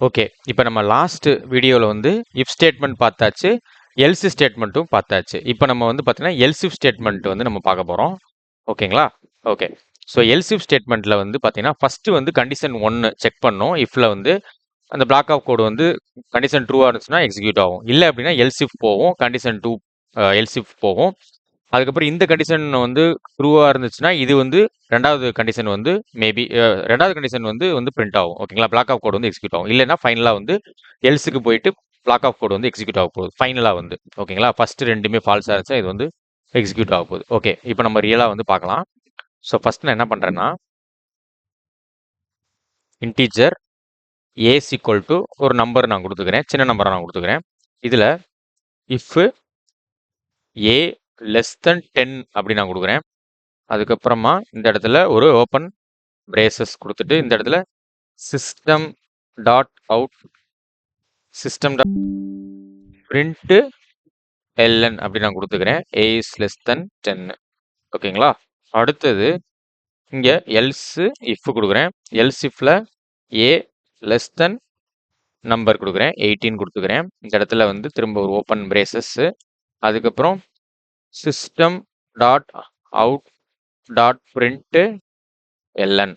Okay. இப்போ நம்ம last வீடியோவில் வந்து இஃப் ஸ்டேட்மெண்ட் பார்த்தாச்சு, எல்ஸ் ஸ்டேட்மெண்ட்டும் பார்த்தாச்சு. இப்போ நம்ம வந்து பார்த்தீங்கன்னா எல்சிஃப் ஸ்டேட்மெண்ட் வந்து நம்ம பார்க்க போகிறோம். ஓகேங்களா? ஓகே. ஸோ எல்சிஃப் ஸ்டேட்மெண்ட்டில் வந்து பார்த்தீங்கன்னா ஃபஸ்ட்டு வந்து கண்டிஷன் 1 செக் பண்ணோம். இஃப்ல வந்து அந்த பிளாக் ஆஃப் கோடு வந்து கண்டிஷன் ட்ரூவாக இருந்துச்சுன்னா எக்ஸிக்யூட் ஆகும். இல்லை அப்படின்னா எல்சிஃப் போகும். கண்டிஷன் 2 எல்சிஃப் போகும். அதுக்கப்புறம் இந்த கண்டிஷன் வந்து ட்ரூவாக இருந்துச்சுன்னா இது வந்து ரெண்டாவது கண்டிஷன் வந்து மேபி ரெண்டாவது கண்டிஷன் வந்து பிரிண்ட் ஆகும். ஓகேங்களா? பிளாக் ஆஃப் கோடு வந்து எக்ஸிக்யூட் ஆகும். இல்லைன்னா ஃபைனலாக வந்து எல்ஸுக்கு போயிட்டு பிளாக் ஆஃப் கோடு வந்து எக்ஸிக்யூட் ஆக போகுது ஃபைனலாக வந்து. ஓகேங்களா? ஃபர்ஸ்ட் ரெண்டுமே ஃபால்ஸாக இருந்துச்சா இது வந்து எக்ஸிக்யூட் ஆக போகுது. ஓகே. இப்போ நம்ம ரியலாக வந்து பார்க்கலாம். ஸோ ஃபர்ஸ்ட் நான் என்ன பண்ணுறேன்னா இன்டீஜர் ஏஸ் ஈக்குவல் டு ஒரு நம்பர் நான் கொடுத்துக்கிறேன், சின்ன நம்பரை நான் கொடுத்துக்கிறேன். இதில் இஃப் ஏ லெஸ் தென் 10 அப்படி நான் கொடுக்குறேன். அதுக்கப்புறமா இந்த இடத்துல ஒரு ஓப்பன் பிரேசஸ் கொடுத்துட்டு இந்த இடத்துல system dot out system dot print LN அப்படி நான் கொடுத்துக்கிறேன். A is less than 10. ஓகேங்களா? அடுத்தது இங்கே எல்ஸ் இஃப் கொடுக்குறேன். எல்ஸ் இஃப்ல ஏ லெஸ் தென் நம்பர் கொடுக்குறேன், 18 கொடுத்துக்கிறேன். இந்த இடத்துல வந்து திரும்ப ஒரு ஓப்பன் பிரேசஸ், அதுக்கப்புறம் system dot out dot print LN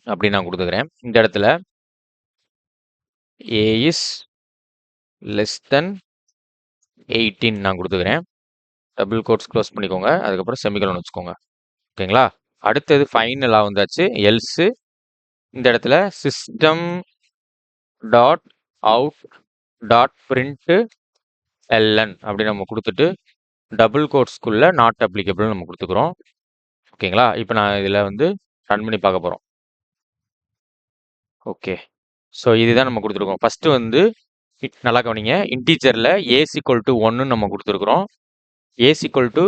அப்படி நான் கொடுத்துக்கிறேன். இந்த இடத்துல ஏ இஸ் லெஸ் தென் 18 நான் கொடுத்துக்கிறேன். டபுள் கோட்ஸ் க்ளோஸ் பண்ணிக்கோங்க. அதுக்கப்புறம் செமிகோலன் வச்சுக்கோங்க. ஓகேங்களா? அடுத்தது ஃபைனலாக வந்தாச்சு எல்ஸ். இந்த இடத்துல system dot out dot print LN அப்படி நம்ம கொடுத்துட்டு டபுள் கோட்ஸ்குள்ள நாட் அப்ளிகபிள் நம்ம கொடுத்துக்கிறோம். ஓகேங்களா? இப்போ நான் இதில் வந்து ரன் பண்ணி பார்க்க போகிறோம். ஓகே. ஸோ இதுதான் நம்ம கொடுத்துருக்கோம். ஃபர்ஸ்ட் வந்து நல்லா கவனிங்க. இன்டீஜரில் ஏஸ் ஈக்குவல் டு 1 நம்ம கொடுத்துருக்குறோம். ஏஸ் ஈக்குவல் டு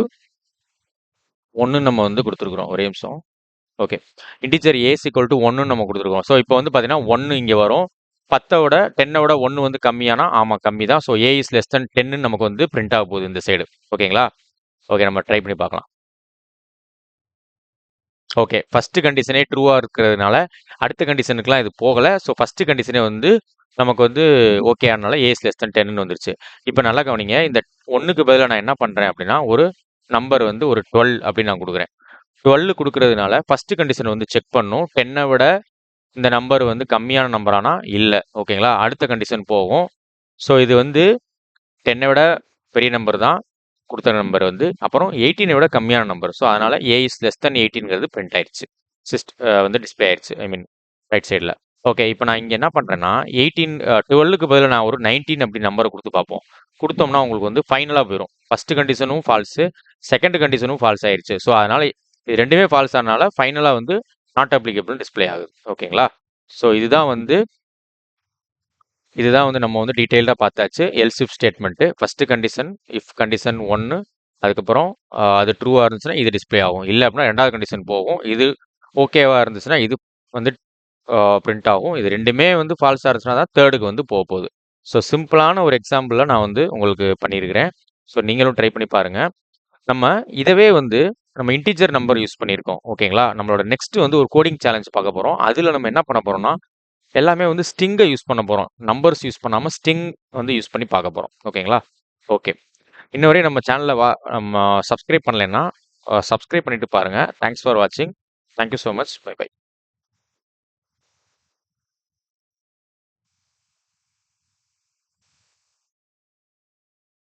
1 நம்ம வந்து கொடுத்துருக்குறோம். ஒரே நிமிஷம். Okay. Integer A's equal to 1 நம்ம கொடுத்துருக்கோம். ஸோ இப்போ வந்து பார்த்தீங்கன்னா 1 இங்கே வரும். 10 1 வந்து கம்மியானா ஆமாம் கம்மி தான். So A is less than 10 நமக்கு வந்து பிரிண்ட் ஆக போகுது இந்த சைடு. ஓகேங்களா? ஓகே, நம்ம ட்ரை பண்ணி பார்க்கலாம். ஓகே, ஃபர்ஸ்ட் கண்டிஷனே ட்ரூவாக இருக்கிறதுனால அடுத்த கண்டிஷனுக்குலாம் இது போகலை. ஸோ ஃபர்ஸ்ட் கண்டிஷனே வந்து நமக்கு வந்து ஓகே ஆனால ஏஸ் லெஸ் தென் 10 வந்துருச்சு. இப்போ நல்லா கவனிங்க. இந்த 1க்கு பதிலாக நான் என்ன பண்ணுறேன் அப்படின்னா ஒரு நம்பர் வந்து ஒரு 12 அப்படின்னு நான் கொடுக்குறேன். 12 கொடுக்கறதுனால ஃபர்ஸ்ட் கண்டிஷன் வந்து செக் பண்ணும். 10 விட இந்த நம்பர் வந்து கம்மியான நம்பரானா இல்லை. ஓகேங்களா? அடுத்த கண்டிஷன் போகும். ஸோ இது வந்து 10 விட பெரிய நம்பர் தான் கொடுத்த நம்பர் வந்து, அப்புறம் 18 விட கம்மியான நம்பர். ஸோ அதனால ஏ இஸ் லெஸ் தென் 18ங்கிறது பிரிண்ட் ஆயிடுச்சு. வந்து டிஸ்பிளே ஆயிடுச்சு. ஐ மீன் ரைட் சைடில். ஓகே. இப்போ நான் இங்கே என்ன பண்ணுறேன்னா 12க்கு பதிலாக நான் ஒரு 19 அப்படி நம்பரை கொடுத்து பார்ப்போம். கொடுத்தோம்னா உங்களுக்கு வந்து ஃபைனலாக போயிடும். ஃபர்ஸ்ட் கண்டிஷனும் ஃபால்ஸு, செகண்ட் கண்டிஷனும் ஃபால்ஸ் ஆயிடுச்சு. ஸோ அதனால இது ரெண்டுமே ஃபால்ஸ் ஆனால ஃபைனலாக வந்து நாட் அப்ளிகபிள் டிஸ்பிளே ஆகுது. ஓகேங்களா? ஸோ இதுதான் வந்து நம்ம வந்து டீட்டெயில்டாக பார்த்தாச்சு. Else if statement first condition if condition 1, அதுக்கப்புறம் அது ட்ரூவாக இருந்துச்சுன்னா இது டிஸ்பிளே ஆகும். இல்லை அப்படின்னா ரெண்டாவது கண்டிஷன் போகும். இது ஓகேவாக இருந்துச்சுன்னா இது வந்து பிரிண்ட் ஆகும். இது ரெண்டுமே வந்து ஃபால்ஸாக இருந்துச்சுன்னா தான் தேர்டுக்கு வந்து போகுது. ஸோ சிம்பிளான ஒரு எக்ஸாம்பிளில் நான் வந்து உங்களுக்கு பண்ணியிருக்கிறேன். ஸோ நீங்களும் ட்ரை பண்ணி பாருங்கள். நம்ம இதவே வந்து நம்ம இன்டீஜர் நம்பர் யூஸ் பண்ணியிருக்கோம். ஓகேங்களா? நம்மளோட நெக்ஸ்ட் வந்து ஒரு கோடிங் சேலஞ்ச் பார்க்க போகிறோம். அதில் நம்ம என்ன பண்ண போகிறோம்னா எல்லாமே வந்து ஸ்டிங்கை யூஸ் பண்ண போகிறோம். நம்பர்ஸ் யூஸ் பண்ணாமல் ஸ்டிங் வந்து யூஸ் பண்ணி பார்க்க போகிறோம். ஓகேங்களா? ஓகே. இன்ன வரையும் நம்ம சேனலில் நம்ம சப்ஸ்கிரைப் பண்ணலைன்னா சப்ஸ்கிரைப் பண்ணிட்டு பாருங்கள். தேங்க்ஸ் ஃபார் வாட்சிங். Thank you so much. Bye by.